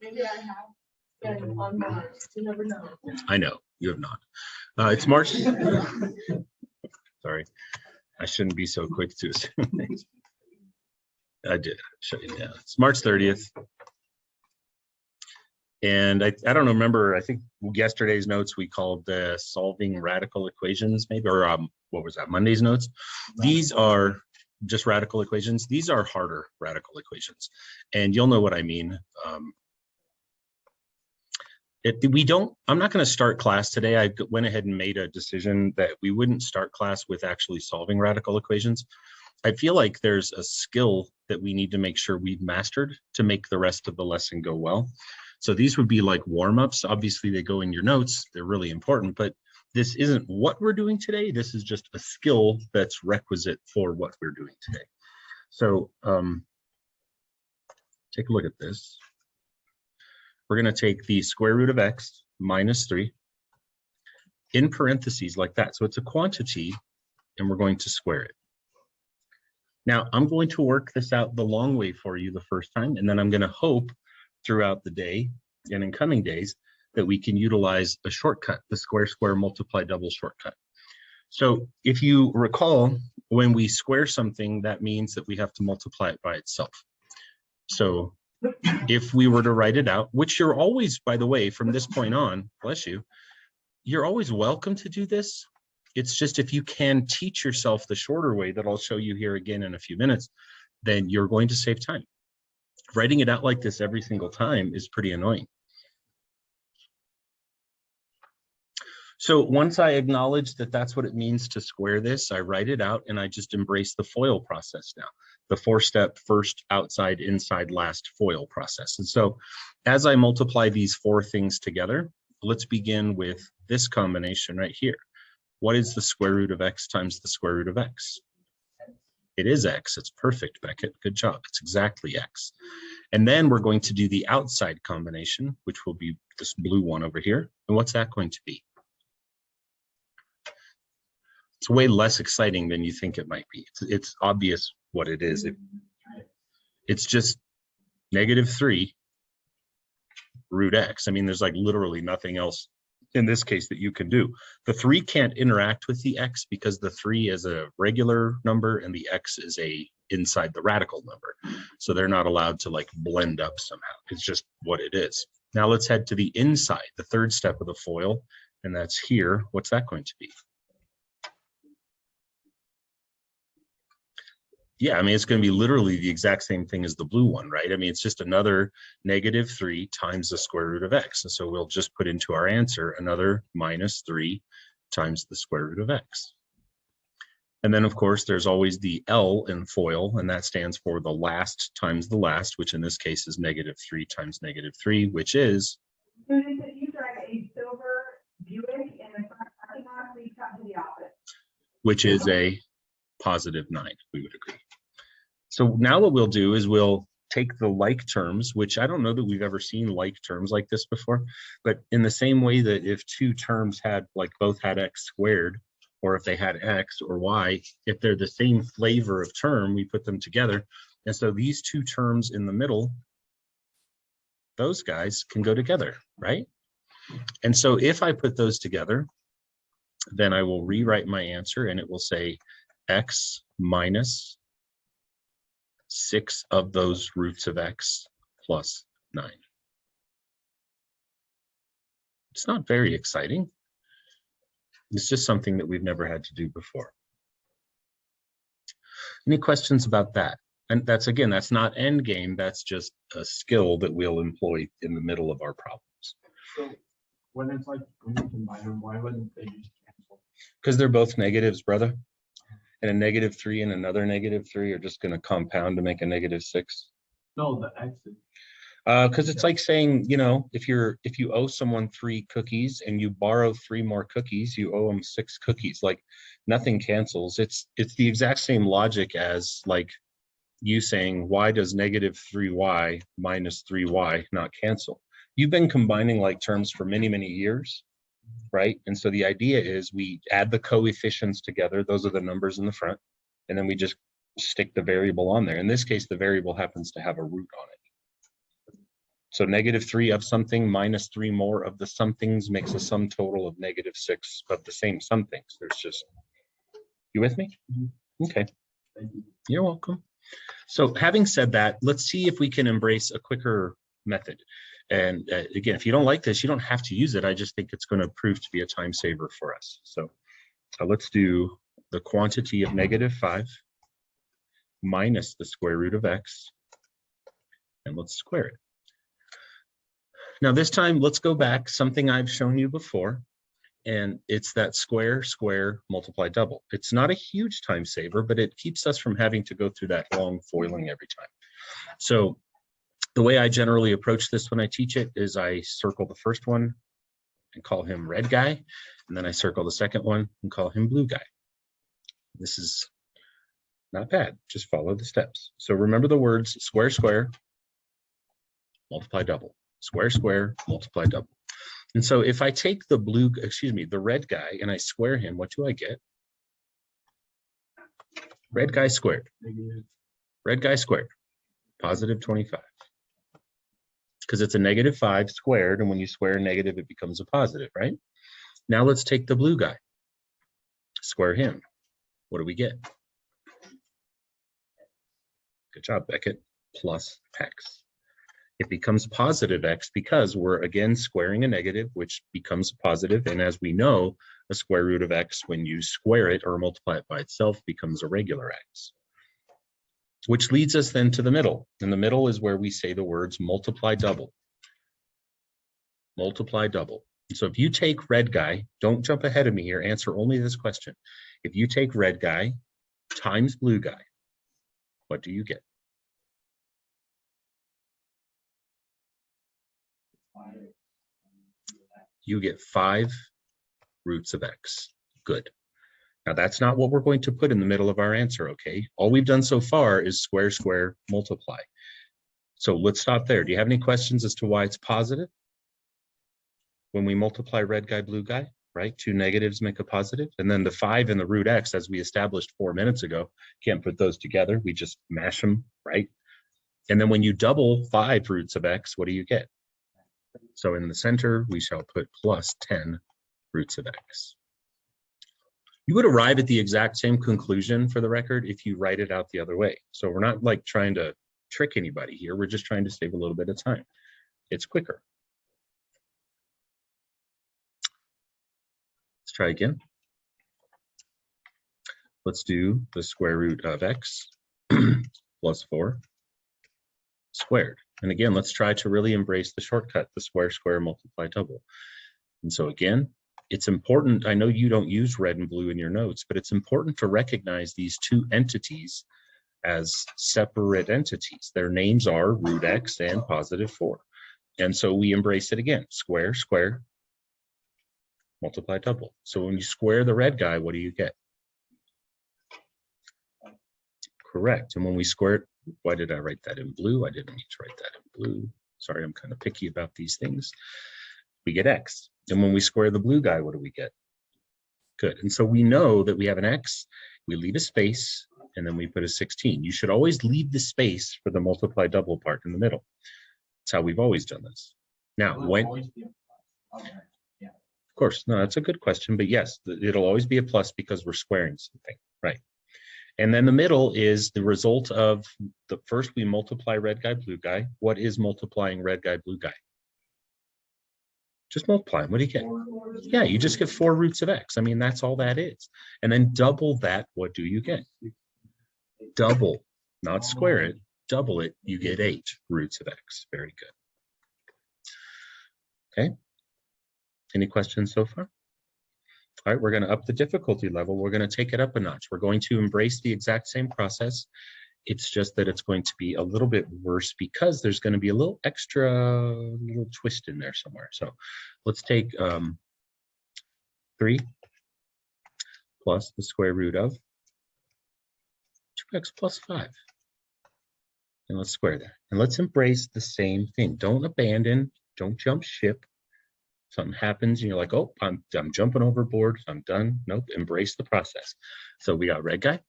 Maybe I have been on Mars. You never know. I know you have not. It's March. Sorry, I shouldn't be so quick to assume things. I did shut you down. It's March 30th. And I don't remember, I think yesterday's notes we called the solving radical equations, maybe, or what was that, Monday's notes? These are just radical equations. These are harder radical equations. And you'll know what I mean. I'm not going to start class today. I went ahead and made a decision that we wouldn't start class with actually solving radical equations. I feel like there's a skill that we need to make sure we've mastered to make the rest of the lesson go well. So these would be like warm-ups. Obviously, they go in your notes. They're really important, but this isn't what we're doing today. This is just a skill that's requisite for what we're doing today. So take a look at this. We're going to take the square root of x minus 3 in parentheses like that. So it's a quantity, and we're going to square it. Now, I'm going to work this out the long way for you the first time, and then I'm going to hope throughout the day and in coming days that we can utilize a shortcut, the square square multiply double shortcut. So if you recall, when we square something, that means that we have to multiply it by itself. So if we were to write it out, which you're always, by the way, from this point on, bless you, you're always welcome to do this. It's just if you can teach yourself the shorter way that I'll show you here again in a few minutes, then you're going to save time. Writing it out like this every single time is pretty annoying. So once I acknowledge that that's what it means to square this, I write it out and I just embrace the FOIL process now. The 4-step first, outside, inside, last FOIL process. And so as I multiply these 4 things together, let's begin with this combination right here. What is the square root of x times the square root of x? It is x. It's perfect, Beckett. Good job. It's exactly x. And then we're going to do the outside combination, which will be this blue one over here. And what's that going to be? It's way less exciting than you think it might be. It's obvious what it is. It's just -3 root x. I mean, there's like literally nothing else in this case that you can do. The 3 can't interact with the x because the 3 is a regular number and the x is a inside the radical number. So they're not allowed to like blend up somehow. It's just what it is. Now let's head to the inside, the 3rd step of the FOIL, and that's here. What's that going to be? Yeah, I mean, it's going to be literally the exact same thing as the blue one, right? I mean, it's just another -3 times the square root of x. And so we'll just put into our answer another -3 times the square root of x. And then, of course, there's always the L in FOIL, and that stands for the last times the last, which in this case is -3 times -3, which is? Students, if you drive a silver Buick in the front parking lot, please come to the office. Which is a +9, we would agree. So now what we'll do is we'll take the like terms, which I don't know that we've ever seen like terms like this before, but in the same way that if 2 terms had, like both had x squared, or if they had x or y, if they're the same flavor of term, we put them together. And so these 2 terms in the middle, those guys can go together, right? And so if I put those together, then I will rewrite my answer and it will say x minus 6 of those roots of x plus 9. It's not very exciting. It's just something that we've never had to do before. Any questions about that? And that's, again, that's not end game. That's just a skill that we'll employ in the middle of our problems. So when it's like, when you combine them, why wouldn't they just cancel? Because they're both negatives, brother. And a -3 and another -3 are just going to compound to make a -6. No, the x's. Because it's like saying, you know, if you owe someone 3 cookies and you borrow 3 more cookies, you owe them 6 cookies. Like nothing cancels. It's the exact same logic as like you saying, why does -3y minus 3y not cancel? You've been combining like terms for many, many years, right? And so the idea is we add the coefficients together. Those are the numbers in the front. And then we just stick the variable on there. In this case, the variable happens to have a root on it. So -3 of something minus 3 more of the somethings makes a sum total of -6 of the same somethings. There's just, you with me? Okay, Thank you. you're welcome. So having said that, let's see if we can embrace a quicker method. And again, if you don't like this, you don't have to use it. I just think it's going to prove to be a time saver for us. So let's do the quantity of -5 minus the square root of x, and let's square it. Now this time, let's go back, something I've shown you before, and it's that square, square, multiply, double. It's not a huge time saver, but it keeps us from having to go through that long foiling every time. So the way I generally approach this when I teach it is I circle the first one and call him red guy, and then I circle the second one and call him blue guy. This is not bad, just follow the steps. So remember the words square, square, multiply, double. Square, square, multiply, double. And so if I take the the red guy, and I square him, what do I get? Red guy squared. Negative. Red guy squared, positive 25. Because it's a -5 squared, and when you square a negative, it becomes a positive, right? Now let's take the blue guy, square him. What do we get? Good job, Beckett, plus x. It becomes positive x because we're again squaring a negative, which becomes positive. And as we know, a square root of x, when you square it or multiply it by itself, becomes a regular x. Which leads us then to the middle. And the middle is where we say the words multiply, double. Multiply, double. So if you take red guy, don't jump ahead of me here, answer only this question. If you take red guy times blue guy, what do you get? You get 5 roots of x. Good. Now that's not what we're going to put in the middle of our answer, okay? All we've done so far is square, square, multiply. So let's stop there. Do you have any questions as to why it's positive? When we multiply red guy, blue guy, right? 2 negatives make a positive. And then the 5 and the root x, as we established 4 minutes ago, can't put those together. We just mash them, right? And then when you double 5 roots of x, what do you get? So in the center, we shall put plus 10 roots of x. You would arrive at the exact same conclusion, for the record, if you write it out the other way. So we're not like trying to trick anybody here. We're just trying to save a little bit of time. It's quicker. Let's try again. Let's do the square root of x plus 4 squared. And again, let's try to really embrace the shortcut, the square, square, multiply, double. And so again, it's important, I know you don't use red and blue in your notes, but it's important to recognize these two entities as separate entities. Their names are root x and positive 4. And so we embrace it again, square, square, multiply, double. So when you square the red guy, what do you get? Correct. And when we square it, why did I write that in blue? I didn't need to write that in blue. Sorry, I'm kind of picky about these things. We get x. And when we square the blue guy, what do we get? Good. And so we know that we have an x, we leave a space, and then we put a 16. You should always leave the space for the multiply double part in the middle. That's how we've always done this. Now, when, Okay. Yeah. of course, no, that's a good question, but yes, it'll always be a plus because we're squaring something, right? And then the middle is the result of the first we multiply red guy, blue guy. What is multiplying red guy, blue guy? Just multiply them. What do you get? Yeah, you just get 4 roots of x. I mean, that's all that is. And then double that, what do you get? Double, not square it, double it, you get 8 roots of x. Very good. Okay. Any questions so far? All right, we're going to up the difficulty level. We're going to take it up a notch. We're going to embrace the exact same process. It's just that it's going to be a little bit worse because there's going to be a little extra little twist in there somewhere. So let's take 3 plus the square root of 2x plus 5. And let's square that. And let's embrace the same thing. Don't abandon, don't jump ship. Something happens and you're like, oh, I'm jumping overboard, I'm done. Nope, embrace the process. So we got red guy,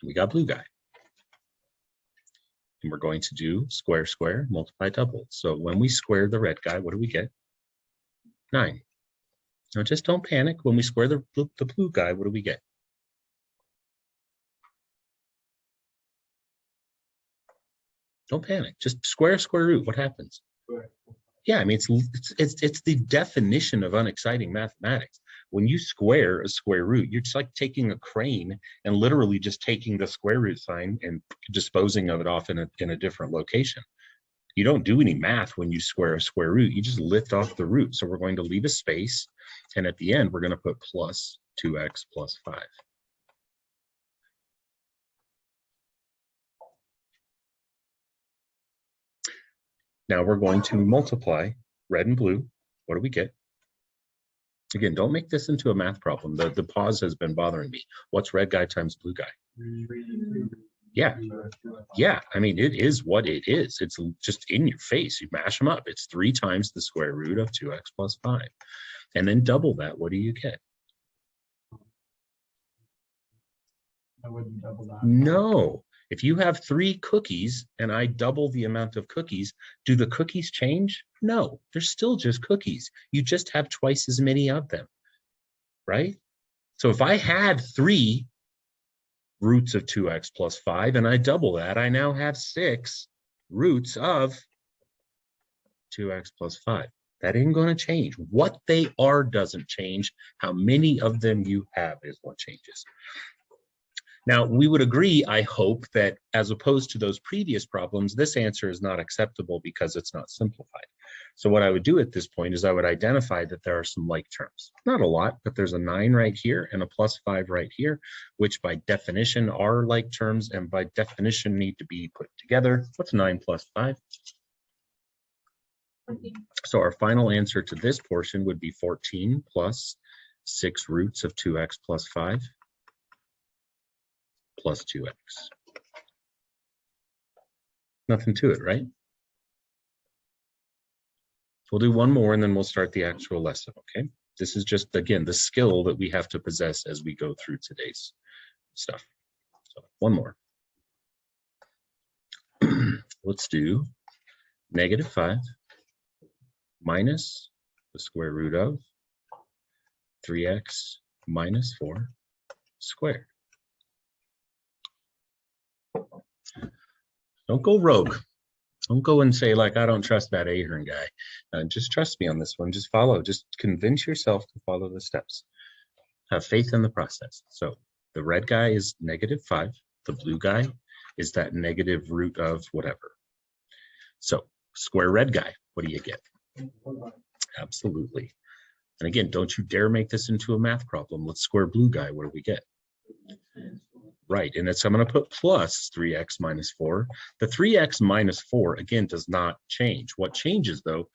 We got blue guy. And we're going to do square, square, multiply, double. So when we square the red guy, what do we get? 9. Now just don't panic. When we square the blue guy, what do we get? Don't panic. Just square root. What happens? Yeah, I mean, it's the definition of unexciting mathematics. When you square a square root, you're just like taking a crane and literally just taking the square root sign and disposing of it off in a different location. You don't do any math when you square a square root. You just lift off the root. So we're going to leave a space, and at the end, we're going to put plus 2x plus 5. Now we're going to multiply red and blue. What do we get? Again, don't make this into a math problem. The pause has been bothering me. What's red guy times blue guy? Yeah. Yeah, I mean, it is what it is. It's just in your face. You mash them up. It's 3 times the square root of 2x plus 5. And then double that. What do you get? I wouldn't double that. No. If you have 3 cookies and I double the amount of cookies, do the cookies change? No, they're still just cookies. You just have twice as many of them, right? So if I had 3 roots of 2x plus 5 and I double that, I now have 6 roots of 2x plus 5. That ain't going to change. What they are doesn't change. How many of them you have is what changes. Now, we would agree, I hope, that as opposed to those previous problems, this answer is not acceptable because it's not simplified. So what I would do at this point is I would identify that there are some like terms. Not a lot, but there's a 9 right here and a plus 5 right here, which by definition are like terms and by definition need to be put together. What's 9 plus 5? 14. So our final answer to this portion would be 14 plus 6 roots of 2x plus 5. Plus 2x. Nothing to it, right? We'll do one more and then we'll start the actual lesson, okay? This is just, again, the skill that we have to possess as we go through today's stuff. So one more. Let's do -5 minus the square root of 3x minus 4 squared. Don't go rogue. Don't go and say, like, I don't trust that Ahern guy. Just trust me on this one. Just follow. Just convince yourself to follow the steps. Have faith in the process. So the red guy is -5. The blue guy is that negative root of whatever. So square red guy, what do you get? Absolutely. And again, don't you dare make this into a math problem. Let's square blue guy. What do we get? Right, and it's I'm going to put plus 3x minus 4. The 3x minus 4, again, does not change. What changes, though,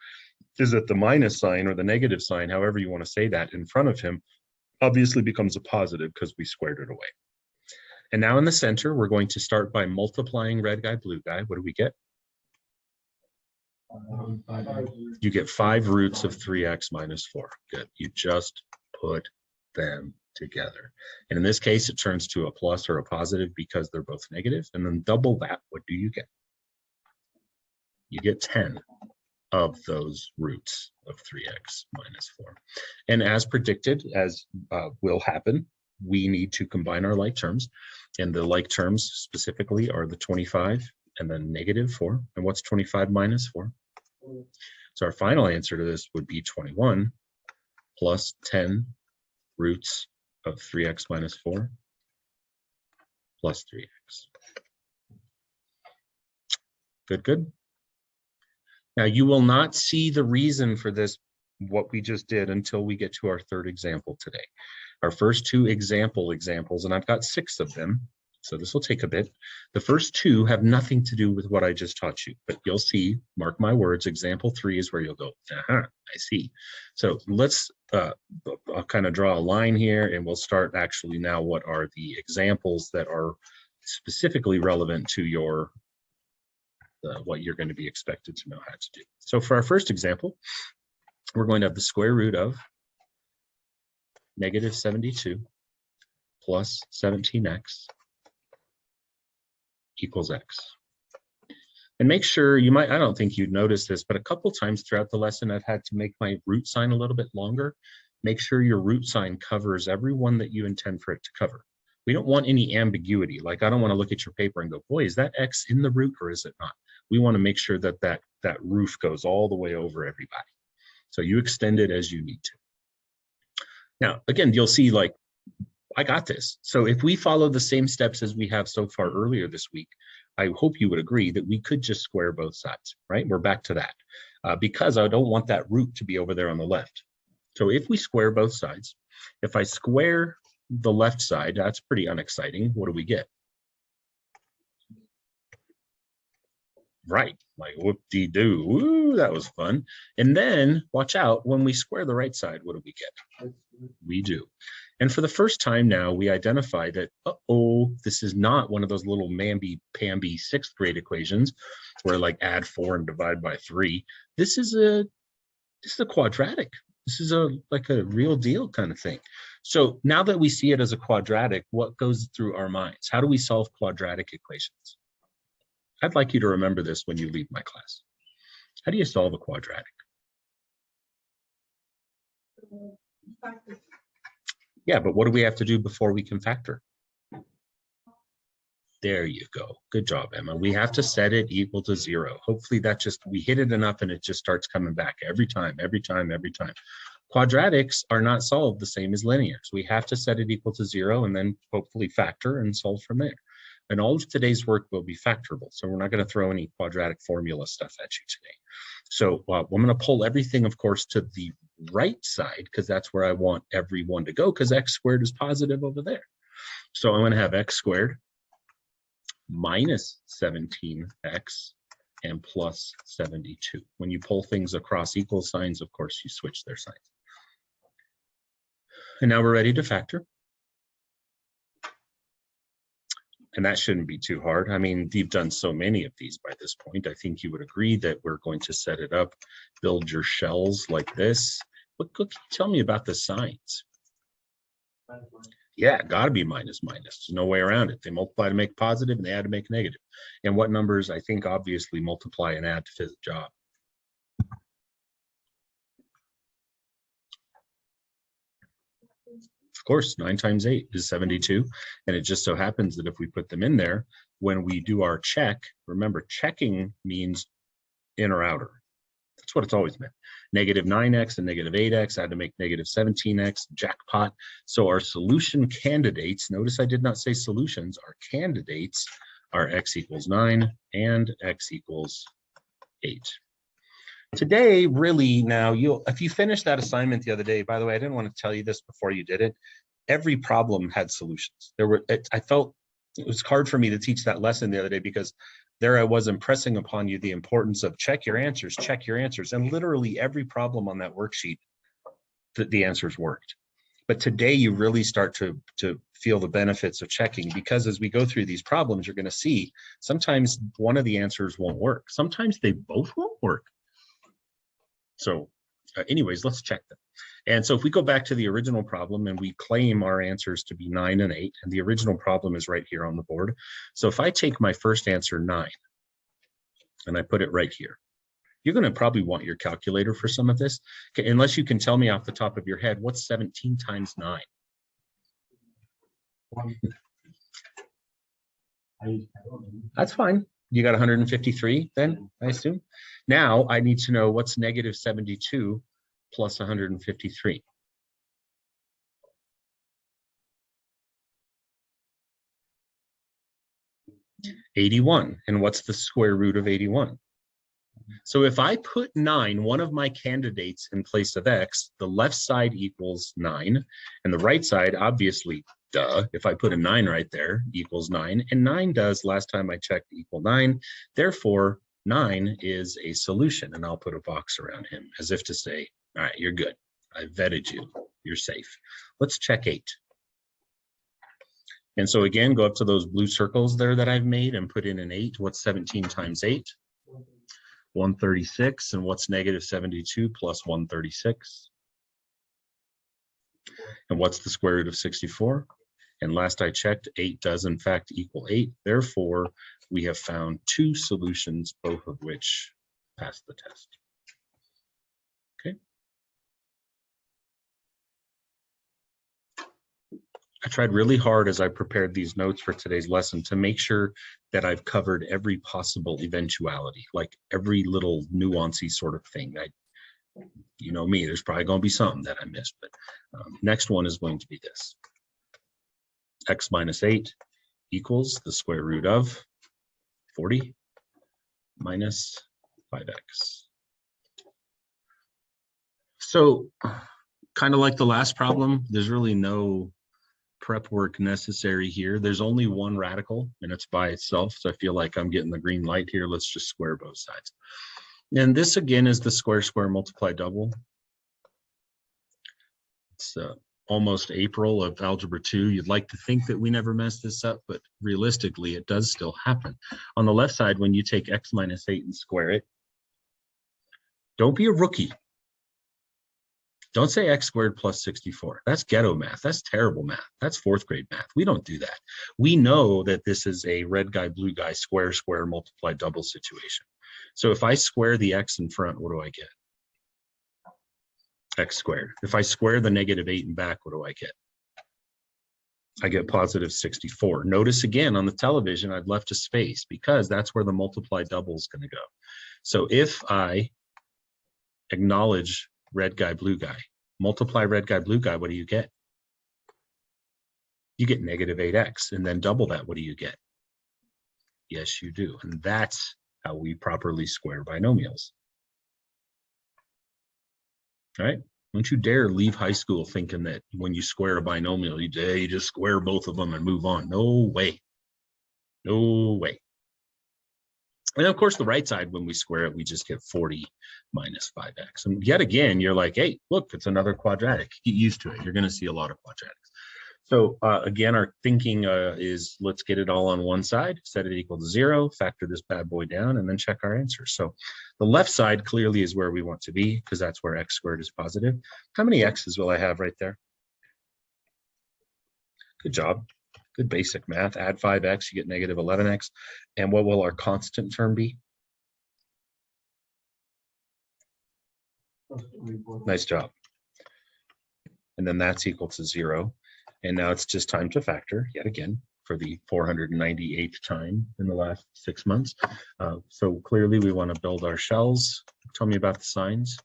is that the minus sign or the negative sign, however you want to say that, in front of him obviously becomes a positive because we squared it away. And now in the center, we're going to start by multiplying red guy, blue guy. What do we get? You get 5 roots of 3x minus 4. Good. You just put them together. And in this case, it turns to a plus or a positive because they're both negative. And then double that, what do you get? You get 10 of those roots of 3x minus 4. And as predicted, as will happen, we need to combine our like terms. And the like terms specifically are the 25 and then -4. And what's 25 minus 4? So our final answer to this would be 21 plus 10 roots of 3x minus 4 plus 3x. Good, good. Now you will not see the reason for this, what we just did, until we get to our third example today. Our first 2 examples, and I've got 6 of them, so this will take a bit. The first 2 have nothing to do with what I just taught you, but you'll see, mark my words, example 3 is where you'll go, I see. So let's I'll kind of draw a line here and we'll start actually now what are the examples that are specifically relevant to your what you're going to be expected to know how to do. So for our first example, we're going to have the square root of -72 plus 17x equals x. And make sure you might, I don't think you'd notice this, but a couple times throughout the lesson, I've had to make my root sign a little bit longer. Make sure your root sign covers every one that you intend for it to cover. We don't want any ambiguity. Like, I don't want to look at your paper and go, boy, is that x in the root or is it not? We want to make sure that that roof goes all the way over everybody. So you extend it as you need to. Now, again, you'll see, like, I got this. So if we follow the same steps as we have so far earlier this week, I hope you would agree that we could just square both sides, right? We're back to that because I don't want that root to be over there on the left. So if we square both sides, if I square the left side, that's pretty unexciting. What do we get? Right, like whoop-de-doo. Woo, that was fun. And then watch out, when we square the right side, what do we get? We do. And for the first time now, we identify that, uh-oh, this is not one of those little mamby-pamby 6th grade equations where, like, add 4 and divide by 3. This is a quadratic. This is like a real deal kind of thing. So now that we see it as a quadratic, what goes through our minds? How do we solve quadratic equations? I'd like you to remember this when you leave my class. How do you solve a quadratic? Yeah, but what do we have to do before we can factor? There you go. Good job, Emma. We have to set it equal to 0. Hopefully we hit it enough and it just starts coming back every time, every time, every time. Quadratics are not solved the same as linears. We have to set it equal to 0 and then hopefully factor and solve from there. And all of today's work will be factorable. So we're not going to throw any quadratic formula stuff at you today. So I'm going to pull everything, of course, to the right side because that's where I want everyone to go because x squared is positive over there. So I'm going to have x squared minus 17x and plus 72. When you pull things across equal signs, of course, you switch their signs. And now we're ready to factor. And that shouldn't be too hard. I mean, you've done so many of these by this point. I think you would agree that we're going to set it up, build your shells like this. What can you tell me about the signs? Yeah, got to be minus minus. There's no way around it. They multiply to make positive and they add to make negative. And what numbers, I think, obviously multiply and add to fit the job. Of course, 9 times 8 is 72. And it just so happens that if we put them in there, when we do our check, remember, checking means in or outer. That's what it's always meant. Negative 9x and negative 8x, I had to make negative 17x, jackpot. So our solution candidates, notice I did not say solutions, our candidates are x equals 9 and x equals 8. Today, really, now, if you finished that assignment the other day, by the way, I didn't want to tell you this before you did it, every problem had solutions. I felt it was hard for me to teach that lesson the other day because there I was impressing upon you the importance of check your answers, and literally every problem on that worksheet, the answers worked. But today you really start to feel the benefits of checking because as we go through these problems, you're going to see sometimes one of the answers won't work. Sometimes they both won't work. So anyways, let's check them. And so if we go back to the original problem and we claim our answers to be 9 and 8, and the original problem is right here on the board. So if I take my first answer 9 and I put it right here, you're going to probably want your calculator for some of this, unless you can tell me off the top of your head, what's 17 times 9? That's fine. You got 153 then, I assume? Now I need to know what's negative 72 plus 153. $81. And what's the square root of 81? So if I put 9, one of my candidates, in place of x, the left side equals 9, and the right side, obviously, duh, if I put a 9 right there, equals 9, and 9 does, last time I checked, equal 9. Therefore, 9 is a solution, and I'll put a box around him, as if to say, all right, you're good. I vetted you. You're safe. Let's check 8. And so again, go up to those blue circles there that I've made and put in an 8. What's 17 times 8? 136. And what's negative 72 plus 136? And what's the square root of 64? And last I checked, 8 does in fact equal 8. Therefore, we have found 2 solutions, both of which pass the test. Okay. I tried really hard as I prepared these notes for today's lesson to make sure that I've covered every possible eventuality, like every little nuancy sort of thing. You know me, there's probably going to be something that I missed, but next one is going to be this. X minus 8 equals the square root of 40 minus 5x. So kind of like the last problem, there's really no prep work necessary here. There's only one radical and it's by itself. So I feel like I'm getting the green light here. Let's just square both sides. And this again is the square multiply double. It's almost April of Algebra 2. You'd like to think that we never mess this up, but realistically, it does still happen. On the left side, when you take x minus 8 and square it, don't be a rookie. Don't say x squared plus 64. That's ghetto math. That's terrible math. That's 4th grade math. We don't do that. We know that this is a red guy, blue guy, square, multiply double situation. So if I square the x in front, what do I get? X squared. If I square the negative 8 in back, what do I get? I get positive 64. Notice again on the television, I've left a space because that's where the multiply double is going to go. So if I acknowledge red guy, blue guy, multiply red guy, blue guy, what do you get? You get negative 8x, and then double that, what do you get? Yes, you do. And that's how we properly square binomials. All right. Don't you dare leave high school thinking that when you square a binomial, you just square both of them and move on. No way. No way. And of course, the right side, when we square it, we just get 40 minus 5x. And yet again, you're like, hey, look, it's another quadratic. Get used to it. You're going to see a lot of quadratics. So again, our thinking is let's get it all on one side, set it equal to 0, factor this bad boy down, and then check our answer. So the left side clearly is where we want to be because that's where x squared is positive. How many x's will I have right there? Good job. Good basic math. Add 5x, you get negative 11x. And what will our constant term be? Nice job. And then that's equal to 0. And now it's just time to factor yet again for the 498th time in the last 6 months. So clearly we want to build our shells. Tell me about the signs.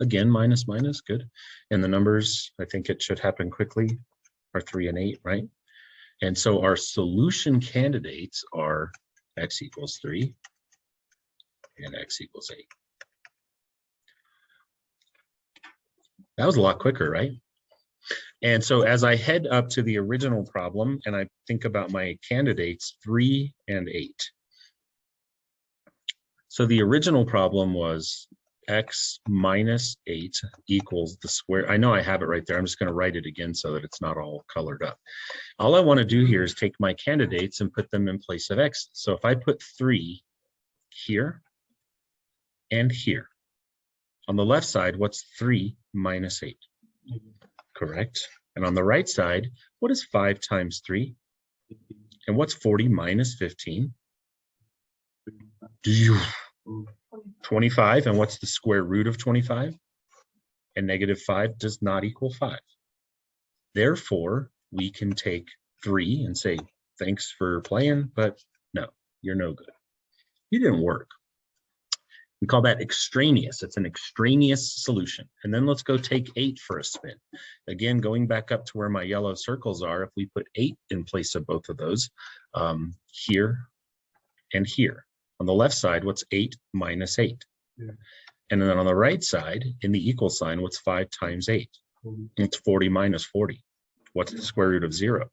Again, minus, minus, good. And the numbers, I think it should happen quickly, are 3 and 8, right? And so our solution candidates are x equals 3 and x equals 8. That was a lot quicker, right? And so as I head up to the original problem and I think about my candidates, 3 and 8. So the original problem was x minus 8 equals the square. I know I have it right there. I'm just going to write it again so that it's not all colored up. All I want to do here is take my candidates and put them in place of x. So if I put 3 here and here, on the left side, what's 3 minus 8? Correct. And on the right side, what is 5 times 3? And what's 40 minus 15? 25. And what's the square root of 25? And negative 5 does not equal 5. Therefore, we can take 3 and say, thanks for playing, but no, you're no good. You didn't work. We call that extraneous. It's an extraneous solution. And then let's go take 8 for a spin. Again, going back up to where my yellow circles are, if we put 8 in place of both of those, here and here. On the left side, what's 8 minus 8? Yeah. And then on the right side, in the equal sign, what's 5 times 8? 40. It's 40 minus 40. What's the square root of 0?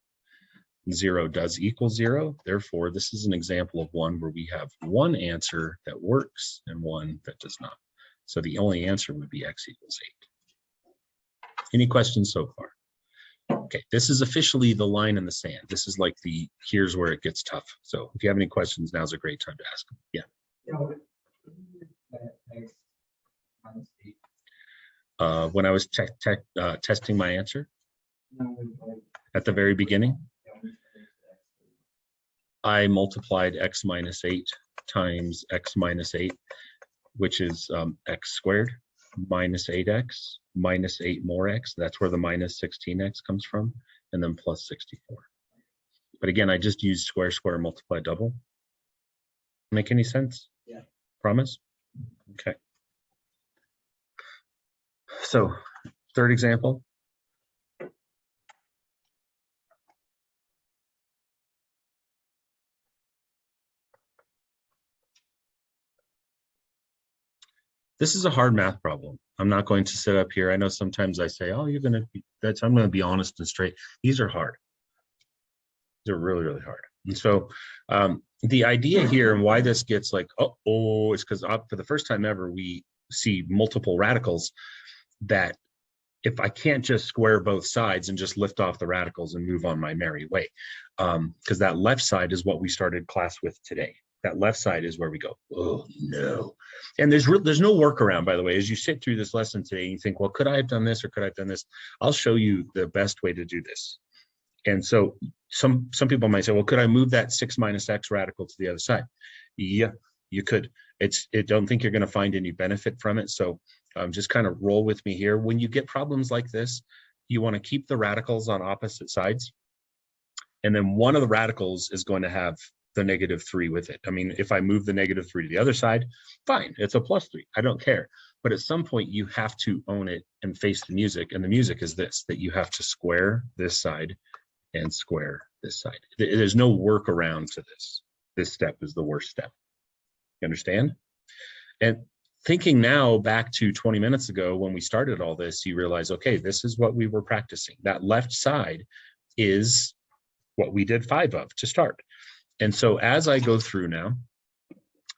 0 does equal 0. Therefore, this is an example of one where we have one answer that works and one that does not. So the only answer would be x equals 8. Any questions so far? Okay, this is officially the line in the sand. This is like the, here's where it gets tough. So if you have any questions, now's a great time to ask them. Yeah. When I was testing my answer, No, like, At the very beginning, yeah, we fixed X. I multiplied x minus 8 times x minus 8, which is x squared minus 8x minus 8 more x. That's where the minus 16x comes from, and then plus 64. But again, I just used square, square, multiply, double. Make any sense? Yeah. Promise? Okay. So, third example. This is a hard math problem. I'm not going to sit up here. I know sometimes I say, oh, you're going to be, I'm going to be honest and straight. These are hard. They're really, really hard. And so the idea here and why this gets like, oh, is because for the first time ever, we see multiple radicals that if I can't just square both sides and just lift off the radicals and move on my merry way, because that left side is what we started class with today. That left side is where we go, oh no. And there's no workaround, by the way. As you sit through this lesson today, you think, well, could I have done this or could I have done this? I'll show you the best way to do this. And so some people might say, well, could I move that 6 minus x radical to the other side? Yeah, you could. Don't think you're going to find any benefit from it. So just kind of roll with me here. When you get problems like this, you want to keep the radicals on opposite sides. And then one of the radicals is going to have the -3 with it. I mean, if I move the -3 to the other side, fine, it's a +3. I don't care. But at some point, you have to own it and face the music. And the music is this, that you have to square this side and square this side. There's no workaround to this. This step is the worst step. You understand? And thinking now back to 20 minutes ago when we started all this, you realize, okay, this is what we were practicing. That left side is what we did 5 of to start. And so as I go through now,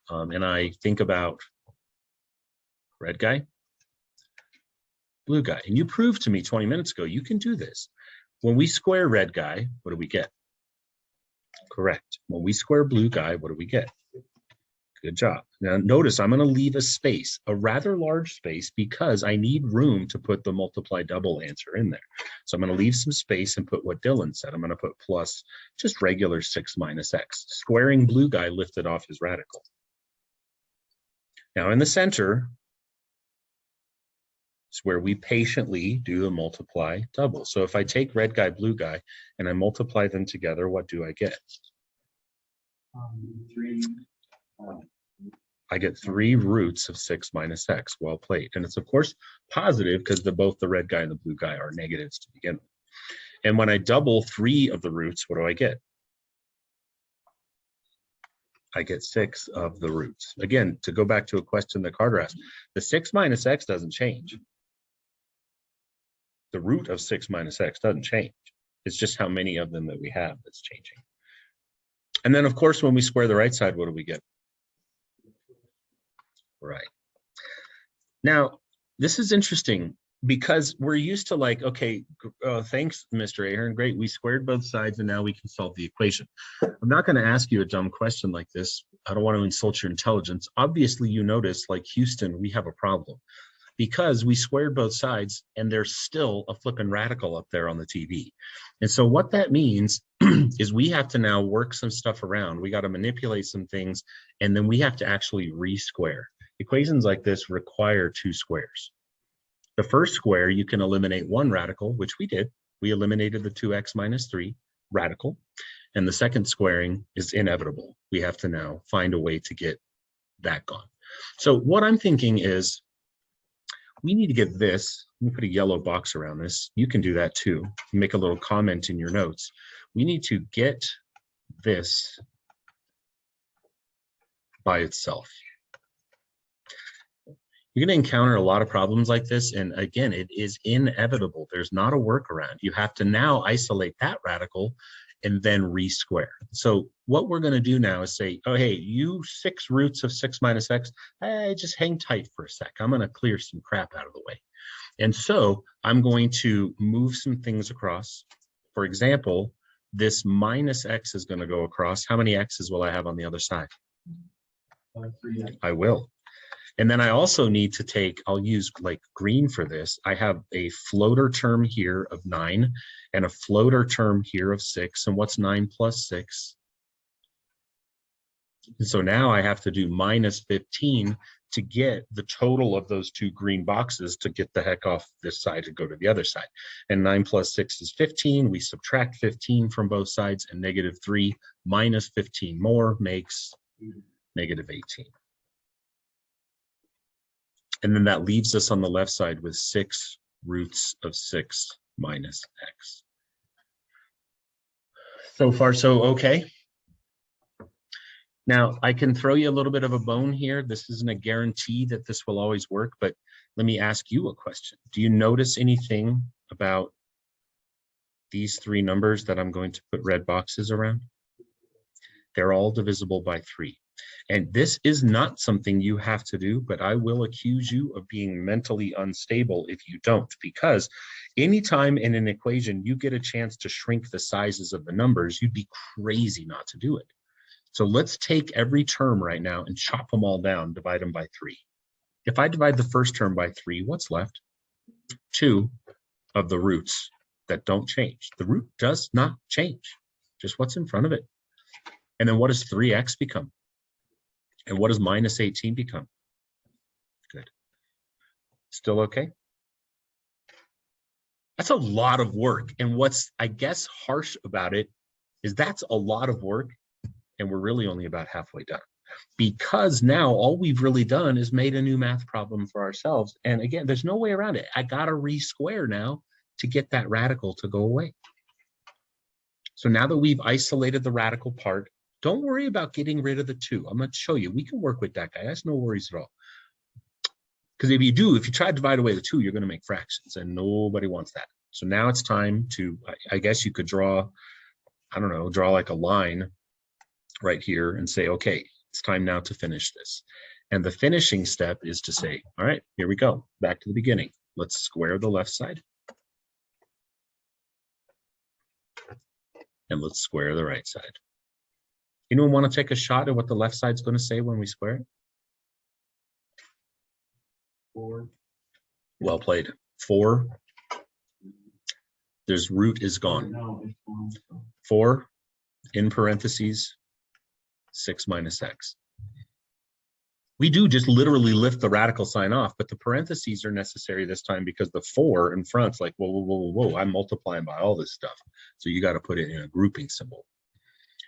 and I think about red guy, blue guy, and you proved to me 20 minutes ago, you can do this. When we square red guy, what do we get? Correct. When we square blue guy, what do we get? Good job. Now notice I'm going to leave a space, a rather large space, because I need room to put the multiply double answer in there. So I'm going to leave some space and put what Dylan said. I'm going to put plus just regular 6 minus x. Squaring blue guy lifted off his radical. Now in the center is where we patiently do the multiply double. So if I take red guy, blue guy, and I multiply them together, what do I get? 3. I get 3 roots of 6 minus x. Well played. And it's of course positive because both the red guy and the blue guy are negatives to begin with. And when I double 3 of the roots, what do I get? I get 6 of the roots. Again, to go back to a question that Carter asked, the 6 minus x doesn't change. The root of 6 minus x doesn't change. It's just how many of them that we have that's changing. And then of course, when we square the right side, what do we get? Right. Now, this is interesting because we're used to like, okay, thanks, Mr. Ahern. Great, we squared both sides and now we can solve the equation. I'm not going to ask you a dumb question like this. I don't want to insult your intelligence. Obviously, you notice, like Houston, we have a problem because we squared both sides and there's still a flipping radical up there on the TV. And so what that means is we have to now work some stuff around. We got to manipulate some things, and then we have to actually re-square. Equations like this require 2 squares. The first square, you can eliminate 1 radical, which we did. We eliminated the 2x minus 3 radical. And the second squaring is inevitable. We have to now find a way to get that gone. So what I'm thinking is we need to get this. Let me put a yellow box around this. You can do that too. Make a little comment in your notes. We need to get this by itself. You're going to encounter a lot of problems like this. And again, it is inevitable. There's not a workaround. You have to now isolate that radical and then re-square. So what we're going to do now is say, oh, hey, you 6 roots of 6 minus x, just hang tight for a sec. I'm going to clear some crap out of the way. And so I'm going to move some things across. For example, this minus x is going to go across. How many x's will I have on the other side? 3. I will. And then I also need to take, I'll use like green for this. I have a floater term here of 9 and a floater term here of 6. And what's 9 plus 6? And so now I have to do minus 15 to get the total of those two green boxes to get the heck off this side and go to the other side. And 9 plus 6 is 15. We subtract 15 from both sides, and -3 minus 15 more makes -18. And then that leaves us on the left side with 6 roots of 6 minus x. So far, so okay. Now, I can throw you a little bit of a bone here. This isn't a guarantee that this will always work, but let me ask you a question. Do you notice anything about these 3 numbers that I'm going to put red boxes around? They're all divisible by 3. And this is not something you have to do, but I will accuse you of being mentally unstable if you don't, because anytime in an equation you get a chance to shrink the sizes of the numbers, you'd be crazy not to do it. So let's take every term right now and chop them all down, divide them by 3. If I divide the first term by 3, what's left? 2 of the roots that don't change. The root does not change, just what's in front of it. And then what does 3x become? And what does minus 18 become? Good. Still okay? That's a lot of work. And what's, I guess, harsh about it is that's a lot of work, and we're really only about halfway done. Because now all we've really done is made a new math problem for ourselves. And again, there's no way around it. I gotta re-square now to get that radical to go away. So now that we've isolated the radical part, don't worry about getting rid of the 2. I'm going to show you. We can work with that guy. That's no worries at all. Because if you try to divide away the 2, you're going to make fractions, and nobody wants that. So now it's time to, I guess you could draw, I don't know, draw like a line right here and say, okay, it's time now to finish this. And the finishing step is to say, all right, here we go. Back to the beginning. Let's square the left side. And let's square the right side. Anyone want to take a shot at what the left side's going to say when we square it? 4. Well played. 4. There's root is gone. No, it's 1. 4 in parentheses 6 minus x. We do just literally lift the radical sign off, but the parentheses are necessary this time because the 4 in front's like, whoa, whoa, whoa, whoa, I'm multiplying by all this stuff. So you got to put it in a grouping symbol.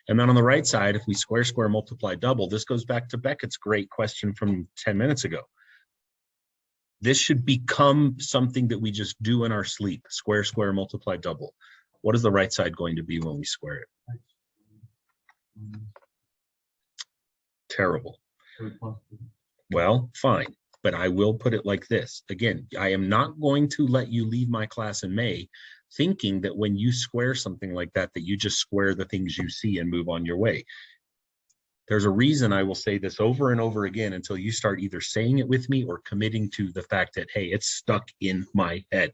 And then on the right side, if we square, square, multiply, double, this goes back to Beckett's great question from 10 minutes ago. This should become something that we just do in our sleep. Square, square, multiply, double. What is the right side going to be when we square it? Terrible. Well, fine, but I will put it like this. Again, I am not going to let you leave my class in May thinking that when you square something like that, that you just square the things you see and move on your way. There's a reason I will say this over and over again until you start either saying it with me or committing to the fact that, hey, it's stuck in my head.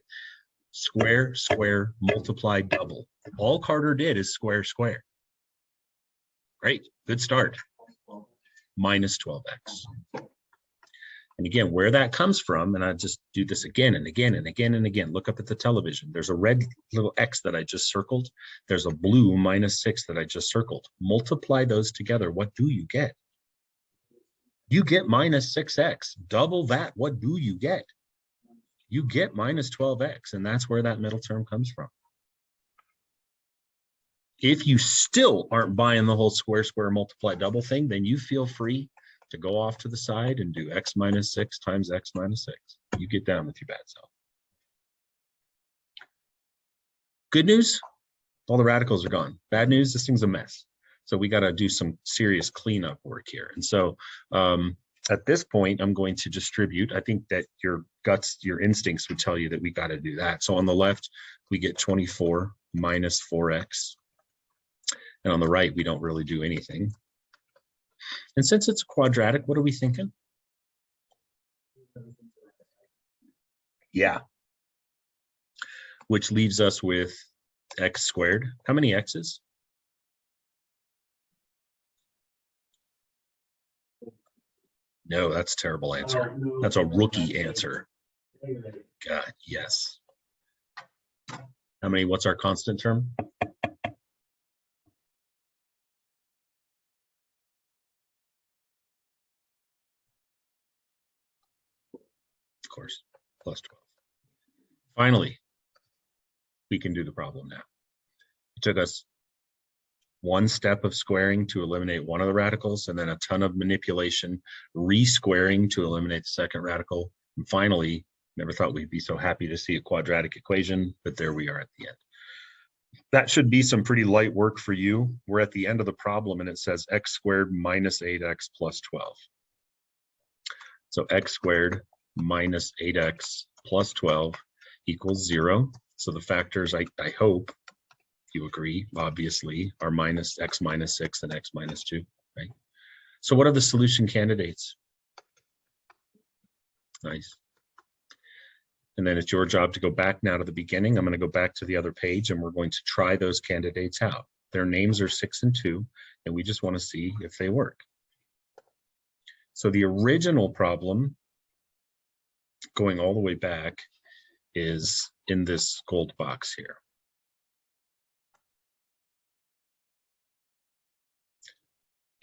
Square, square, multiply, double. All Carter did is square, square. Great, good start. Minus 12x. And again, where that comes from, and I just do this again and again and again and again. Look up at the television. There's a red little X that I just circled. There's a blue minus 6 that I just circled. Multiply those together. What do you get? You get minus 6x. Double that. What do you get? You get minus 12x, and that's where that middle term comes from. If you still aren't buying the whole square, square, multiply, double thing, then you feel free to go off to the side and do x minus 6 times x minus 6. You get down with your bad self. Good news, all the radicals are gone. Bad news, this thing's a mess. So we got to do some serious cleanup work here. And so at this point, I'm going to distribute. I think that your guts, your instincts would tell you that we got to do that. So on the left, we get 24 minus 4x. And on the right, we don't really do anything. And since it's quadratic, what are we thinking? Yeah. Which leaves us with x squared. How many x's? No, that's a terrible answer. That's a rookie answer. God, yes. How many, what's our constant term? Of course, plus 12. Finally, we can do the problem now. It took us one step of squaring to eliminate one of the radicals, and then a ton of manipulation, re-squaring to eliminate the second radical. And finally, never thought we'd be so happy to see a quadratic equation, but there we are at the end. That should be some pretty light work for you. We're at the end of the problem, and it says x squared minus 8x plus 12. So x squared minus 8x plus 12 equals 0. So the factors, I hope you agree, obviously, are minus x minus 6 and x minus 2, right? So what are the solution candidates? Nice. And then it's your job to go back now to the beginning. I'm going to go back to the other page, and we're going to try those candidates out. Their names are 6 and 2, and we just want to see if they work. So the original problem, going all the way back, is in this gold box here.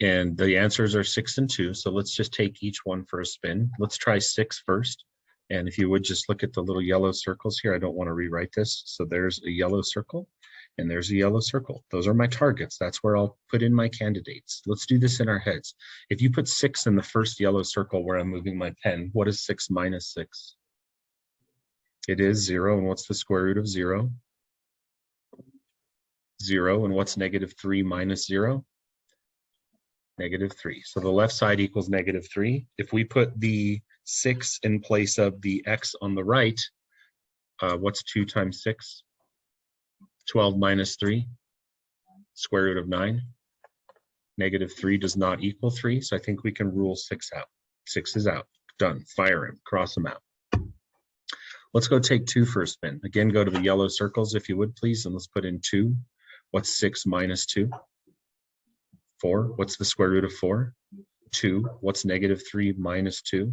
And the answers are 6 and 2. So let's just take each one for a spin. Let's try 6 first. And if you would just look at the little yellow circles here, I don't want to rewrite this. So there's a yellow circle and there's a yellow circle. Those are my targets. That's where I'll put in my candidates. Let's do this in our heads. If you put 6 in the first yellow circle where I'm moving my pen, what is 6 minus 6? It is 0. And what's the square root of 0? 0. And what's negative 3 minus 0? Negative 3. So the left side equals negative 3. If we put the 6 in place of the x on the right, what's 2 times 6? 12 minus 3, square root of 9. Negative 3 does not equal 3, so I think we can rule 6 out. 6 is out. Done. Fire him. Cross him out. Let's go take 2 for a spin. Again, go to the yellow circles if you would, please, and let's put in 2. What's 6 minus 2? 4. What's the square root of 4? 2. What's negative 3 minus 2?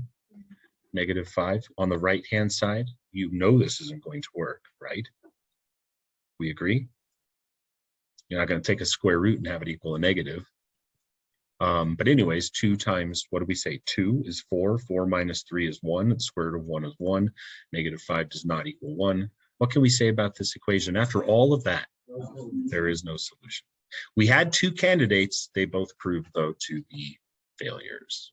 Negative 5. On the right-hand side, you know this isn't going to work, right? We agree? You're not going to take a square root and have it equal a negative. But anyways, 2 times, what do we say? 2 is 4. 4 minus 3 is 1. The square root of 1 is 1. Negative 5 does not equal 1. What can we say about this equation? After all of that, there is no solution. We had 2 candidates. They both proved, though, to be failures.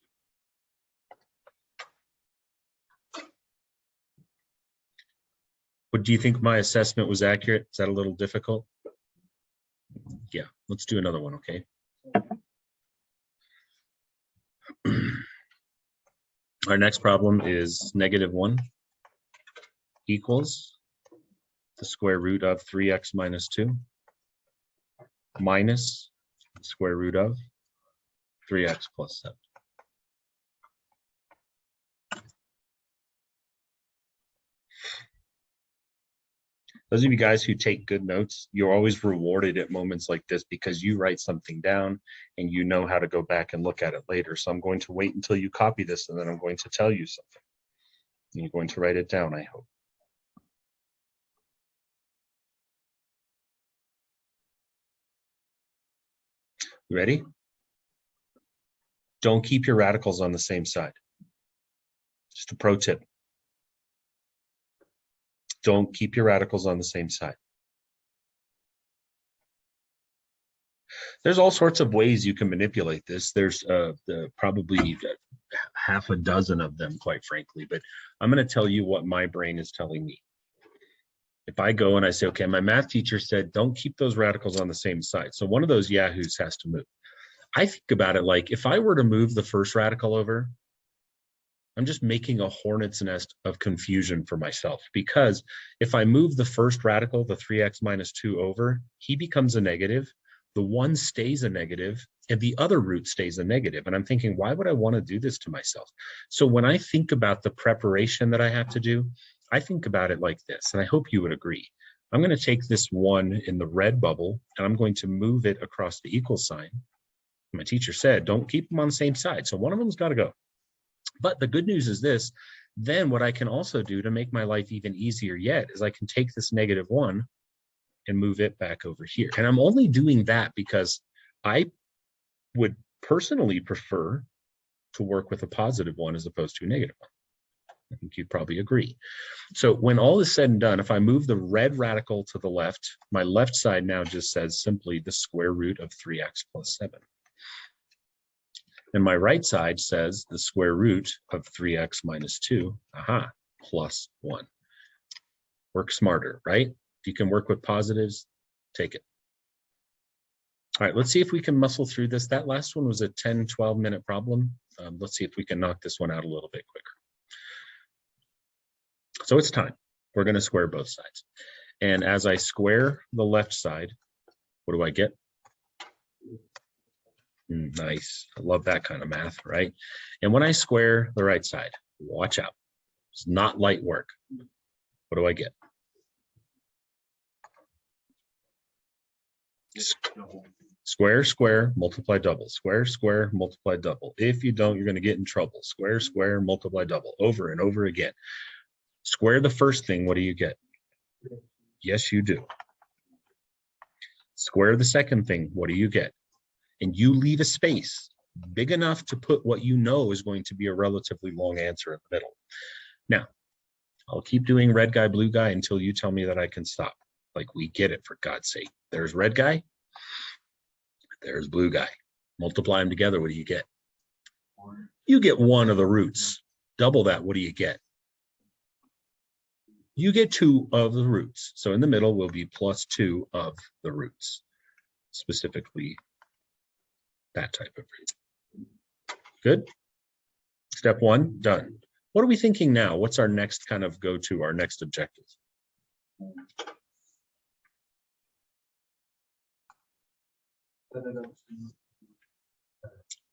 But do you think my assessment was accurate? Is that a little difficult? Yeah, let's do another one, okay? Our next problem is -1 equals the square root of 3x minus 2 minus the square root of 3x plus 7. Those of you guys who take good notes, you're always rewarded at moments like this because you write something down and you know how to go back and look at it later. So I'm going to wait until you copy this and then I'm going to tell you something. And you're going to write it down, I hope. You ready? Don't keep your radicals on the same side. Just a pro tip. Don't keep your radicals on the same side. There's all sorts of ways you can manipulate this. There's probably half a dozen of them, quite frankly, but I'm going to tell you what my brain is telling me. If I go and I say, okay, my math teacher said, don't keep those radicals on the same side. So one of those yahoos has to move. I think about it like if I were to move the first radical over, I'm just making a hornet's nest of confusion for myself, because if I move the first radical, the 3x minus 2 over, he becomes a negative, the 1 stays a negative, and the other root stays a negative. And I'm thinking, why would I want to do this to myself? So when I think about the preparation that I have to do, I think about it like this, and I hope you would agree. I'm going to take this 1 in the red bubble, and I'm going to move it across the equal sign. My teacher said, don't keep them on the same side. So one of them's got to go. But the good news is this, then what I can also do to make my life even easier yet is I can take this -1 and move it back over here. And I'm only doing that because I would personally prefer to work with a +1 as opposed to a -1. I think you'd probably agree. So when all is said and done, if I move the red radical to the left, my left side now just says simply the square root of 3x plus 7. And my right side says the square root of 3x minus 2, plus 1. Work smarter, right? If you can work with positives, take it. All right, let's see if we can muscle through this. That last one was a 10, 12-minute problem. Let's see if we can knock this one out a little bit quicker. So it's time. We're going to square both sides. And as I square the left side, what do I get? Nice. I love that kind of math, right? And when I square the right side, watch out. It's not light work. What do I get? Square, square, multiply, double. Square, square, multiply, double. If you don't, you're going to get in trouble. Square, square, multiply, double. Over and over again. Square the first thing, what do you get? Yes, you do. Square the second thing, what do you get? And you leave a space big enough to put what you know is going to be a relatively long answer in the middle. Now, I'll keep doing red guy, blue guy until you tell me that I can stop. Like, we get it, for God's sake. There's red guy. There's blue guy. Multiply them together, what do you get? You get one of the roots. Double that, what do you get? You get 2 of the roots. So in the middle will be plus 2 of the roots, specifically that type of root. Good. Step 1, done. What are we thinking now? What's our next kind of go-to, our next objective?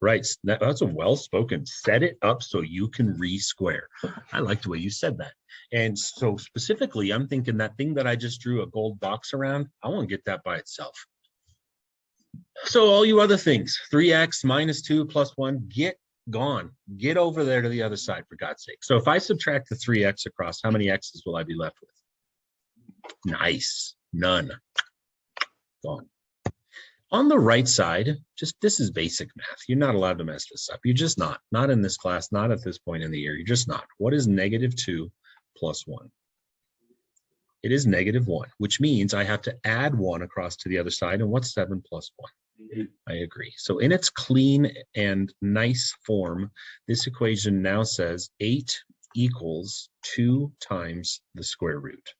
Right, that's a well-spoken. Set it up so you can re-square. I like the way you said that. And so specifically, I'm thinking that thing that I just drew a gold box around, I want to get that by itself. So all you other things, 3x minus 2 plus 1, get gone. Get over there to the other side, for God's sake. So if I subtract the 3x across, how many x's will I be left with? Nice. None. Gone. On the right side, just this is basic math. You're not allowed to mess this up. You're just not. Not in this class, not at this point in the year. You're just not. What is -2 plus 1? It is -1, which means I have to add 1 across to the other side. And what's 7 plus 1? I agree. So in its clean and nice form, this equation now says 8 equals 2 times the square root.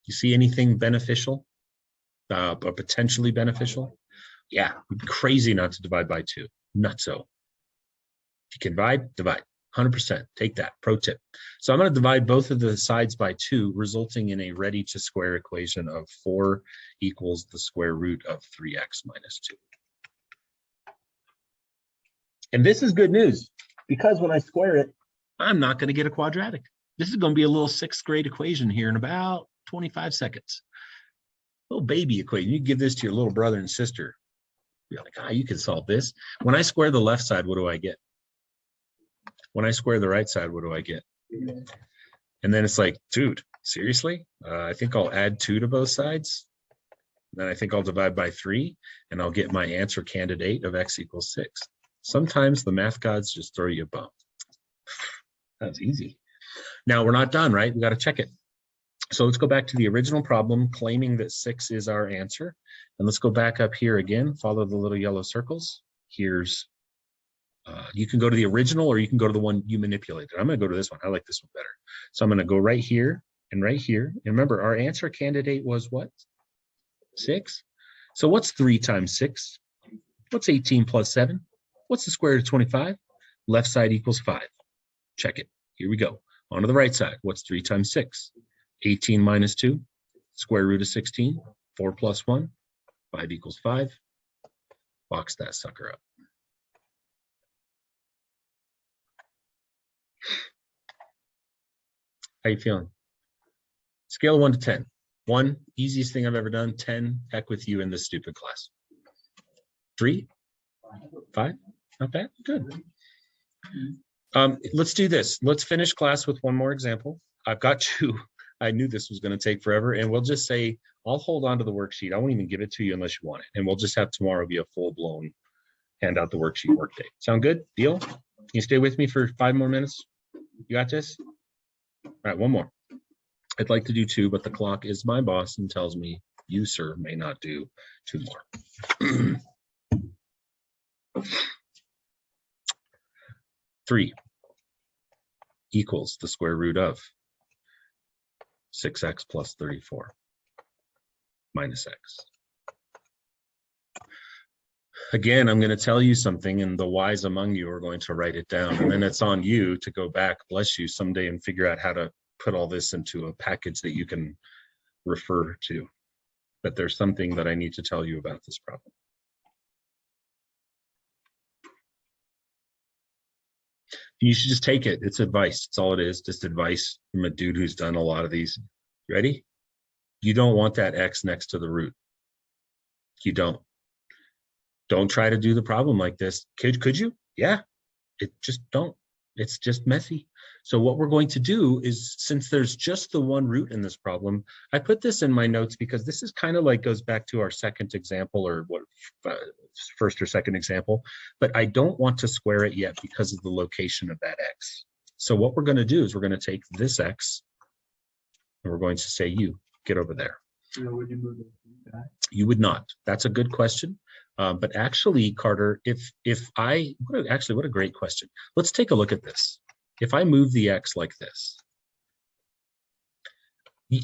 You see anything beneficial? Or potentially beneficial? Yeah, it'd be crazy not to divide by 2. Nutso. If you can divide, divide. 100%. Take that. Pro tip. So I'm going to divide both of the sides by 2, resulting in a ready to square equation of 4 equals the square root of 3x minus 2. And this is good news, because when I square it, I'm not going to get a quadratic. This is going to be a little 6th grade equation here in about 25 seconds. Little baby equation. You give this to your little brother and sister. You're like, you can solve this. When I square the left side, what do I get? When I square the right side, what do I get? And then it's like, dude, seriously? I think I'll add 2 to both sides. Then I think I'll divide by 3, and I'll get my answer candidate of x equals 6. Sometimes the math gods just throw you a bone. That's easy. Now we're not done, right? We got to check it. So let's go back to the original problem, claiming that 6 is our answer. And let's go back up here again, follow the little yellow circles. Here's, you can go to the original or you can go to the one you manipulated. I'm going to go to this one. I like this one better. So I'm going to go right here and right here. And remember, our answer candidate was what? 6. So what's 3 times 6? What's 18 plus 7? What's the square root of 25? Left side equals 5. Check it. Here we go. On to the right side. What's 3 times 6? 18 minus 2, square root of 16, 4 plus 1, 5 equals 5. Box that sucker up. How you feeling? Scale of 1 to 10. 1, easiest thing I've ever done. 10, heck with you in this stupid class. 3, 5, not bad, good. Let's do this. Let's finish class with one more example. I've got two. I knew this was going to take forever, and we'll just say, I'll hold on to the worksheet. I won't even give it to you unless you want it. And we'll just have tomorrow be a full-blown hand out the worksheet workday. Sound good? Deal? Can you stay with me for 5 more minutes? You got this? All right, one more. I'd like to do 2, but the clock is my boss and tells me you, sir, may not do 2 more. 3 equals the square root of 6x plus 34 minus x. Again, I'm going to tell you something, and the wise among you are going to write it down. And then it's on you to go back, bless you, someday and figure out how to put all this into a package that you can refer to. But there's something that I need to tell you about this problem. You should just take it. It's advice. It's all it is, just advice from a dude who's done a lot of these. Ready? You don't want that x next to the root. You don't. Don't try to do the problem like this. Could you? Yeah. Just don't. It's just messy. So what we're going to do is, since there's just the one root in this problem, I put this in my notes because this is kind of like goes back to our second example, or what, first or second example, but I don't want to square it yet because of the location of that x. So what we're going to do is we're going to take this x and we're going to say, you get over there. Would you move it back? You would not. That's a good question. But actually, Carter, what a great question. Let's take a look at this. If I move the x like this,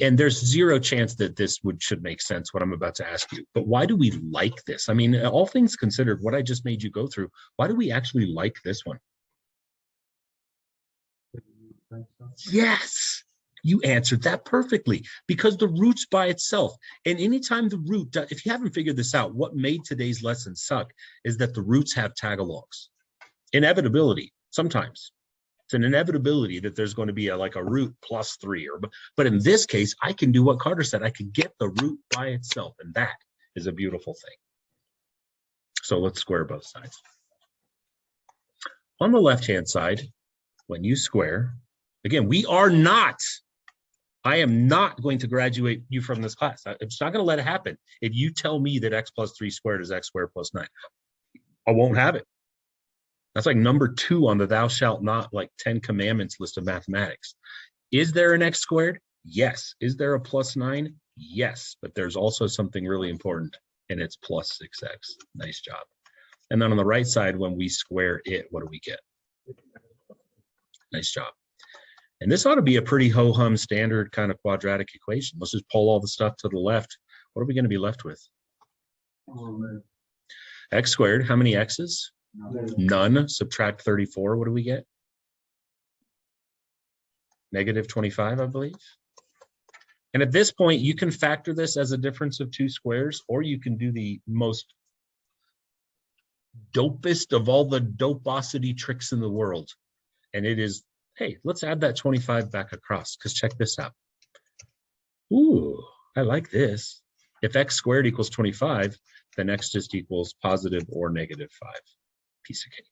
and there's 0 chance that this should make sense, what I'm about to ask you, but why do we like this? I mean, all things considered, what I just made you go through, why do we actually like this one? Yes. You answered that perfectly, because the root's by itself. And anytime the root, if you haven't figured this out, what made today's lesson suck is that the roots have tag-alongs. Inevitability, sometimes. It's an inevitability that there's going to be a root plus 3. But in this case, I can do what Carter said. I can get the root by itself, and that is a beautiful thing. So let's square both sides. On the left-hand side, when you square, again, I am not going to graduate you from this class. I'm just not going to let it happen. If you tell me that x plus 3 squared is x squared plus 9, I won't have it. That's like number 2 on the thou shalt not, 10 commandments list of mathematics. Is there an x squared? Yes. Is there a plus 9? Yes. But there's also something really important, and it's plus 6x. Nice job. And then on the right side, when we square it, what do we get? Nice job. And this ought to be a pretty ho-hum standard kind of quadratic equation. Let's just pull all the stuff to the left. What are we going to be left with? X squared, how many x's? None. Subtract 34, what do we get? Negative 25, I believe. And at this point, you can factor this as a difference of 2 squares, or you can do the most dopest of all the doposity tricks in the world. And it is, hey, let's add that 25 back across, because check this out. Ooh, I like this. If x squared equals 25, then x just equals positive or negative 5. Piece of cake.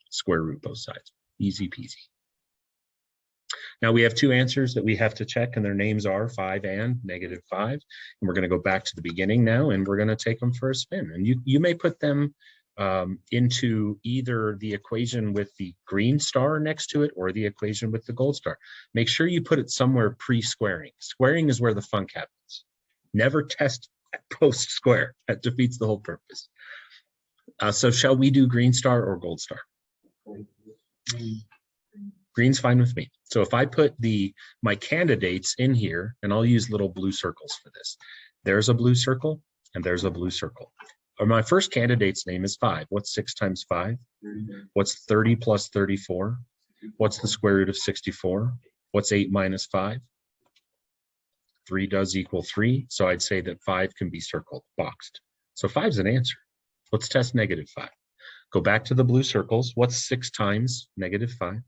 Square root both sides. Easy peasy. Now we have 2 answers that we have to check, and their names are 5 and negative 5. And we're going to go back to the beginning now, and we're going to take them for a spin. And you may put them into either the equation with the green star next to it or the equation with the gold star. Make sure you put it somewhere pre-squaring. Squaring is where the funk happens. Never test post-square. That defeats the whole purpose. So shall we do green star or gold star? Green's fine with me. So if I put my candidates in here, and I'll use little blue circles for this. There's a blue circle, and there's a blue circle. Or my first candidate's name is 5. What's 6 times 5? What's 30 plus 34? What's the square root of 64? What's 8 minus 5? 3 does equal 3. So I'd say that 5 can be circled, boxed. So 5 is an answer. Let's test negative 5. Go back to the blue circles. What's 6 times negative 5?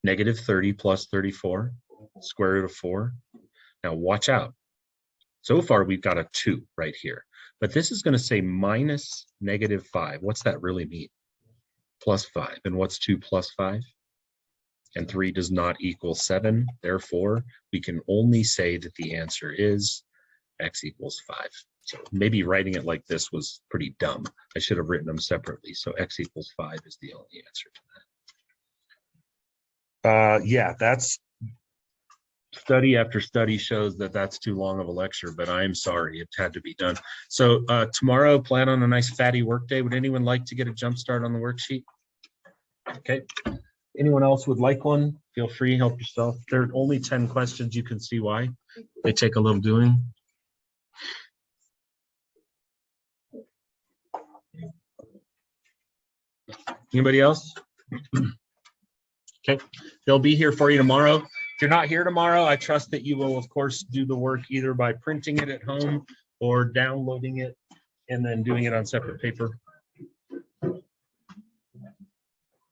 Negative 30 plus 34, square root of 4. Now watch out. So far, we've got a 2 right here. But this is going to say minus -5. What's that really mean? +5. And what's 2 + 5? And 3 does not equal 7. Therefore, we can only say that the answer is x = 5. So maybe writing it like this was pretty dumb. I should have written them separately. So x = 5 is the only answer to that. Yeah, that's study after study shows that that's too long of a lecture, but I'm sorry, it had to be done. So tomorrow, plan on a nice fatty work day. Would anyone like to get a jump start on the worksheet? Okay. Anyone else would like one? Feel free, help yourself. There are only 10 questions. You can see why. They take a little doing. Anybody else? Okay, they'll be here for you tomorrow. If you're not here tomorrow, I trust that you will, of course, do the work either by printing it at home or downloading it and then doing it on separate paper.